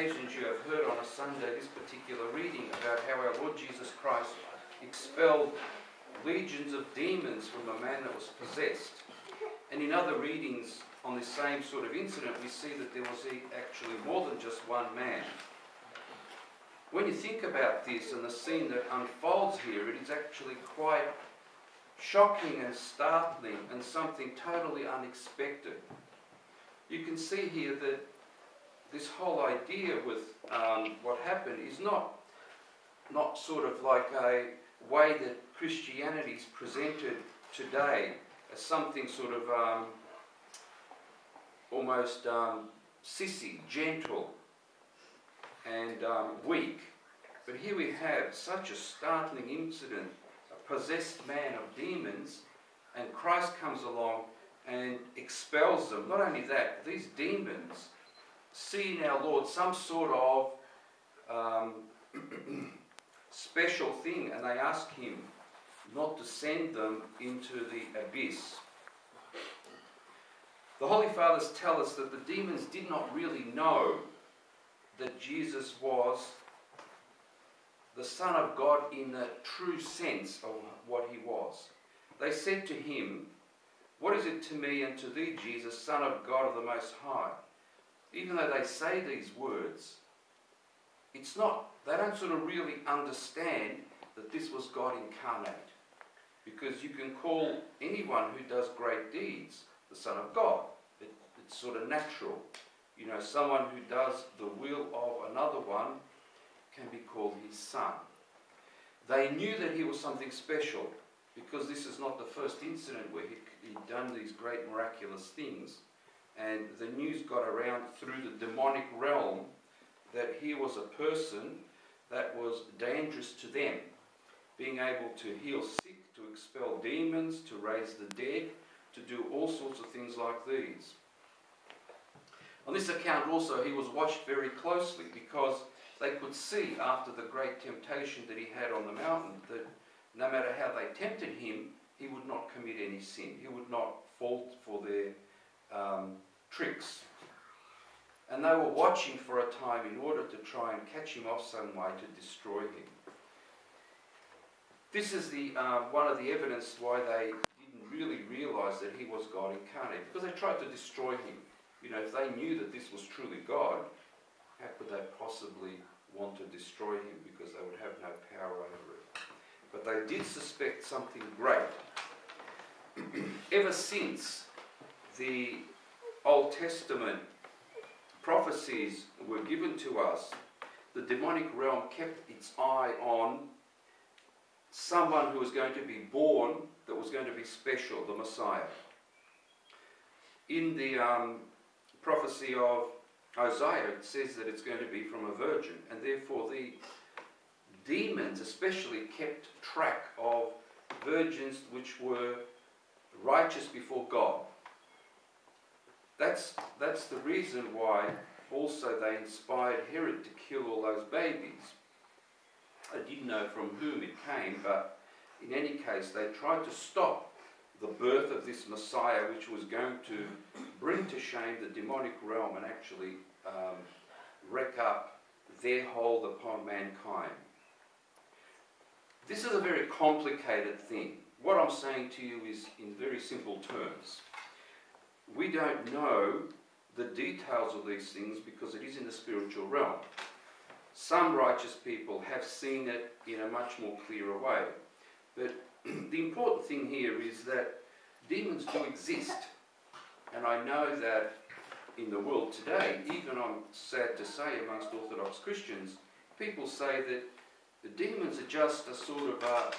occasions you have heard on a Sunday this particular reading about how our Lord Jesus Christ expelled legions of demons from a man that was possessed. And in other readings on this same sort of incident, we see that there was actually more than just one man. When you think about this and the scene that unfolds here, it is actually quite shocking and startling and something totally unexpected. You can see here that this whole idea with what happened is not sort of like a way that Christianity is presented today as something sort of almost sissy, gentle and weak. But here we have such a startling incident, a possessed man of demons, and Christ comes along and expels them. Not only that, these demons see in our Lord some sort of special thing, and they ask him not to send them into the abyss. The Holy Fathers tell us that the demons did not really know that Jesus was the Son of God in the true sense of what he was. They said to him, "What is it to me and to thee, Jesus, Son of God of the Most High?" Even though they say these words, they don't sort of really understand that this was God incarnate. Because you can call anyone who does great deeds the Son of God. It's sort of natural. You know, someone who does the will of another one can be called his son. They knew that he was something special, because this is not the first incident where he'd done these great miraculous things. And the news got around through the demonic realm that he was a person that was dangerous to them, being able to heal sick, to expel demons, to raise the dead, to do all sorts of things like these. On this account also he was watched very closely, because they could see after the great temptation that he had on the mountain that no matter how they tempted him, he would not commit any sin. He would not fall for their tricks. And they were watching for a time in order to try and catch him off some way to destroy him. This is one of the evidence why they didn't really realise that he was God incarnate, because they tried to destroy him. You know, if they knew that this was truly God, how could they possibly want to destroy him, because they would have no power over it. But they did suspect something great. Ever since the Old Testament prophecies were given to us, the demonic realm kept its eye on someone who was going to be born that was going to be special, the Messiah. In the prophecy of Isaiah, it says that it's going to be from a virgin, and therefore the demons especially kept track of virgins which were righteous before God. That's the reason why also they inspired Herod to kill all those babies. I didn't know from whom it came, but in any case they tried to stop the birth of this Messiah, which was going to bring to shame the demonic realm and actually wreck up their hold upon mankind. This is a very complicated thing. What I'm saying to you is in very simple terms. We don't know the details of these things because it is in the spiritual realm. Some righteous people have seen it in a much more clearer way. But the important thing here is that demons do exist. And I know that in the world today, even I'm sad to say amongst Orthodox Christians, people say that the demons are just a sort of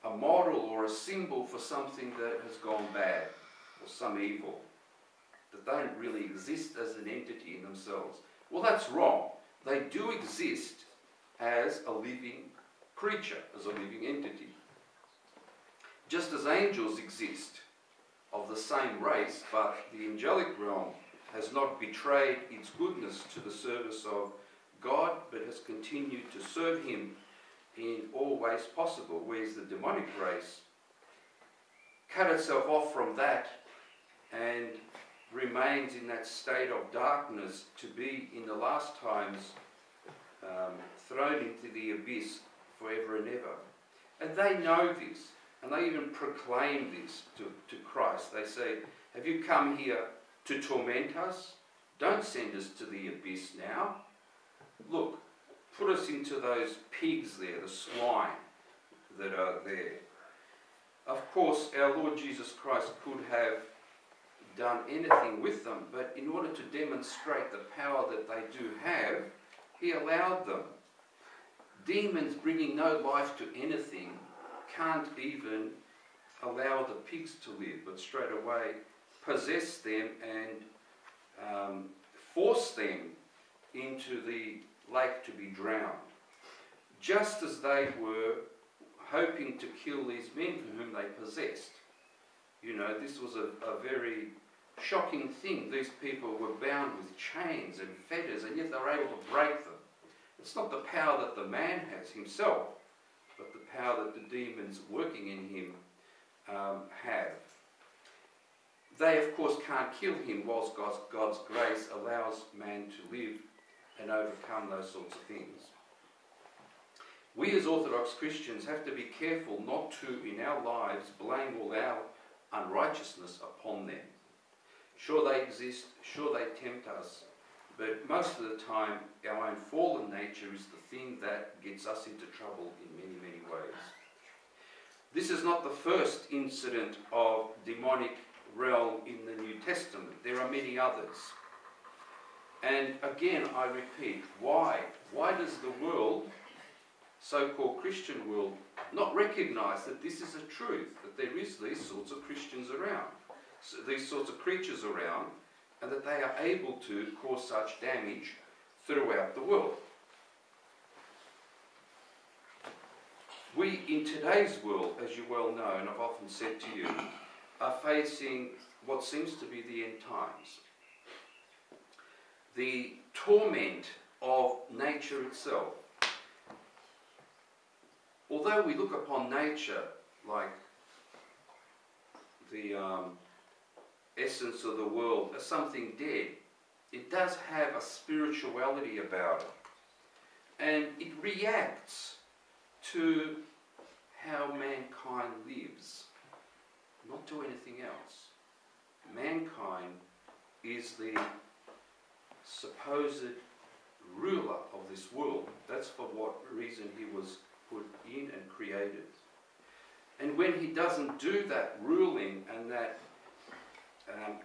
a model or a symbol for something that has gone bad or some evil, that they don't really exist as an entity in themselves. Well, that's wrong. They do exist as a living creature, as a living entity. Just as angels exist of the same race, but the angelic realm has not betrayed its goodness to the service of God, but has continued to serve him in all ways possible, whereas the demonic race cut itself off from that and remains in that state of darkness to be in the last times thrown into the abyss forever and ever. And they know this, and they even proclaim this to Christ. They say, have you come here to torment us? Don't send us to the abyss now. Look, put us into those pigs there, the swine that are there. Of course, our Lord Jesus Christ could have done anything with them, but in order to demonstrate the power that they do have, he allowed them. Demons bringing no life to anything can't even allow the pigs to live, but straight away possess them and force them into the lake to be drowned. Just as they were hoping to kill these men whom they possessed. You know, this was a very shocking thing. These people were bound with chains and fetters, and yet they were able to break them. It's not the power that the man has himself, but the power that the demons working in him have. They, of course, can't kill him whilst God's grace allows man to live and overcome those sorts of things. We as Orthodox Christians have to be careful not to, in our lives, blame all our unrighteousness upon them. Sure, they exist, sure they tempt us, but most of the time our own fallen nature is the thing that gets us into trouble in many, many ways. This is not the first incident of demonic realm in the New Testament. There are many others. And again, I repeat, why? Why does the world, so-called Christian world, not recognise that this is a truth, that there is these sorts of Christians around, so these sorts of creatures around, and that they are able to cause such damage throughout the world? We, in today's world, as you well know, and I've often said to you, are facing what seems to be the end times. The torment of nature itself. Although we look upon nature like the essence of the world as something dead, it does have a spirituality about it. And it reacts to how mankind lives, not to anything else. Mankind is the supposed ruler of this world. That's for what reason he was put in and created. And when he doesn't do that ruling and that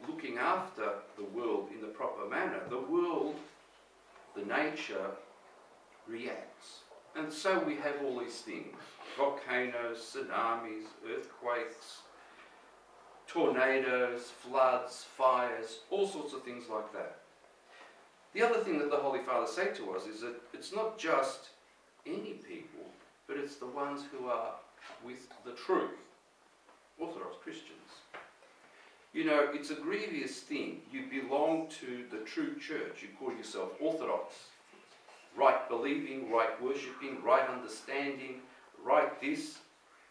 looking after the world in the proper manner, the world, the nature, reacts. And so we have all these things: volcanoes, tsunamis, earthquakes, tornadoes, floods, fires, all sorts of things like that. The other thing that the Holy Father said to us is that it's not just any people, but it's the ones who are with the truth, Orthodox Christians. You know, it's a grievous thing. You belong to the true church. You call yourself Orthodox. Right believing, right worshipping, right understanding, right this,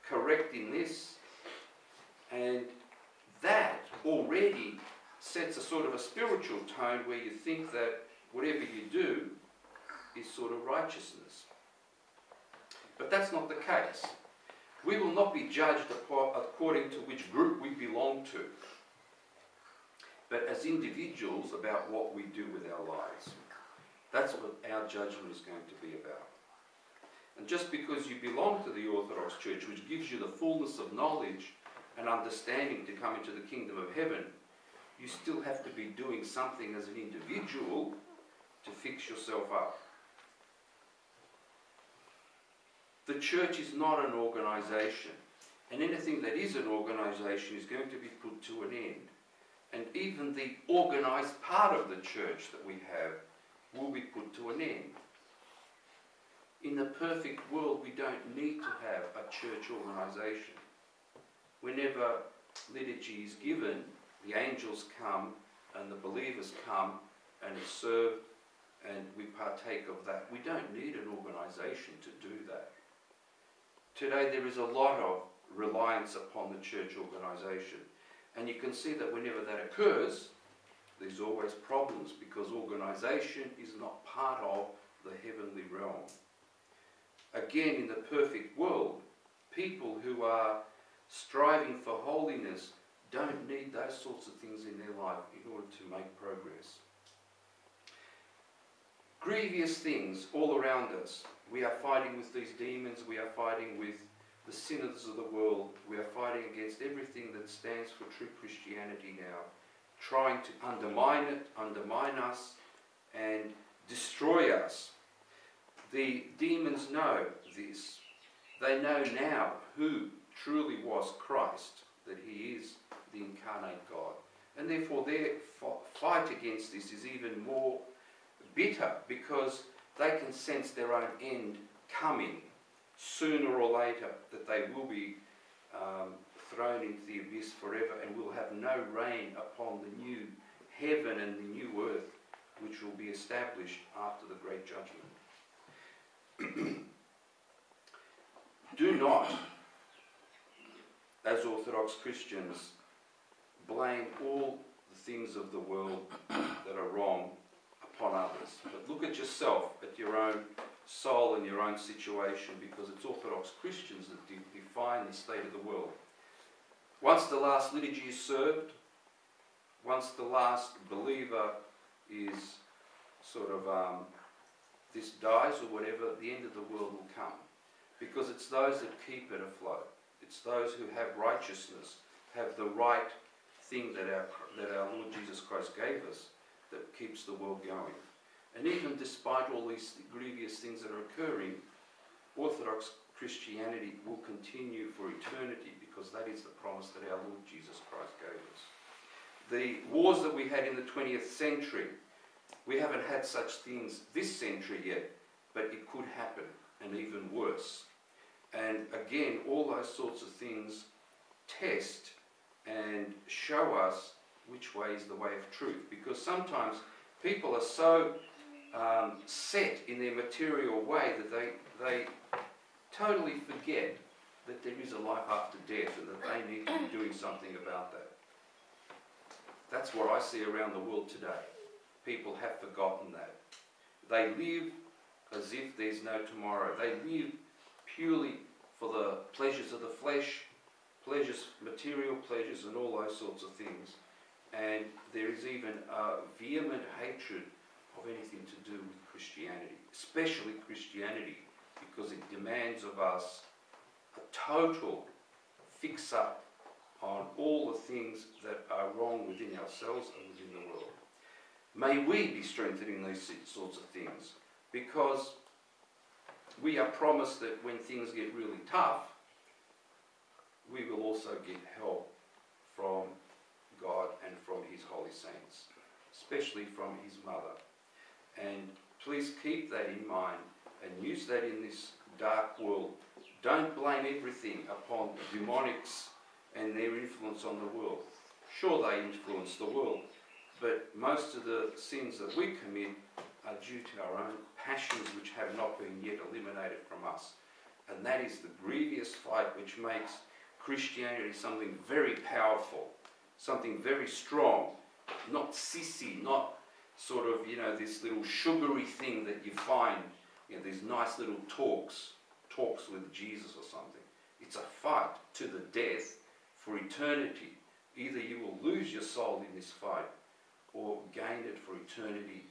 correct in this. And that already sets a sort of a spiritual tone where you think that whatever you do is sort of righteousness. But that's not the case. We will not be judged according to which group we belong to, but as individuals about what we do with our lives. That's what our judgment is going to be about. And just because you belong to the Orthodox Church, which gives you the fullness of knowledge and understanding to come into the kingdom of heaven, you still have to be doing something as an individual to fix yourself up. The church is not an organisation, and anything that is an organisation is going to be put to an end. And even the organised part of the church that we have will be put to an end. In the perfect world, we don't need to have a church organisation. Whenever liturgy is given, the angels come and the believers come and it's served and we partake of that. We don't need an organisation to do that. Today there is a lot of reliance upon the church organisation, and you can see that whenever that occurs, There's always problems because organisation is not part of the heavenly realm. Again, in the perfect world, people who are striving for holiness don't need those sorts of things in their life in order to make progress. Grievous things all around us. We are fighting with these demons, we are fighting with the sinners of the world, we are fighting against everything that stands for true Christianity now, trying to undermine us and destroy us. The demons know this. They know now who truly was Christ, that he is the incarnate God. And therefore their fight against this is even more bitter because they can sense their own end coming sooner or later, that they will be thrown into the abyss forever and will have no reign upon the new heaven and the new earth which will be established after the great judgment. Do not, as Orthodox Christians, blame all the things of the world that are wrong upon others. But look at yourself, at your own soul and your own situation, because it's Orthodox Christians that define the state of the world. Once the last liturgy is served, once the last believer is sort of, this dies or whatever, the end of the world will come. Because it's those that keep it afloat. It's those who have righteousness, have the right thing that our Lord Jesus Christ gave us, that keeps the world going. And even despite all these grievous things that are occurring, Orthodox Christianity will continue for eternity, because that is the promise that our Lord Jesus Christ gave us. The wars that we had in the 20th century, we haven't had such things this century yet, but it could happen, and even worse. And again, all those sorts of things test and show us which way is the way of truth. Because sometimes people are so set in their material way that they totally forget that there is a life after death and that they need to be doing something about that. That's what I see around the world today. People have forgotten that. They live as if there's no tomorrow. They live purely for the pleasures of the flesh, material pleasures and all those sorts of things. And there is even a vehement hatred of anything to do with Christianity, especially Christianity, because it demands of us a total fix-up on all the things that are wrong within ourselves and within the world. May we be strengthened in these sorts of things, because we are promised that when things get really tough, we will also get help from God and from his holy saints, especially from his mother. And please keep that in mind and use that in this dark world. Don't blame everything upon demonics and their influence on the world. Sure, they influence the world, but most of the sins that we commit are due to our own passions which have not been yet eliminated from us. And that is the grievous fight which makes Christianity something very powerful, something very strong, not sissy, not sort of, this little sugary thing that you find, these nice little talks with Jesus or something. It's a fight to the death for eternity. Either you will lose your soul in this fight or gain it for eternity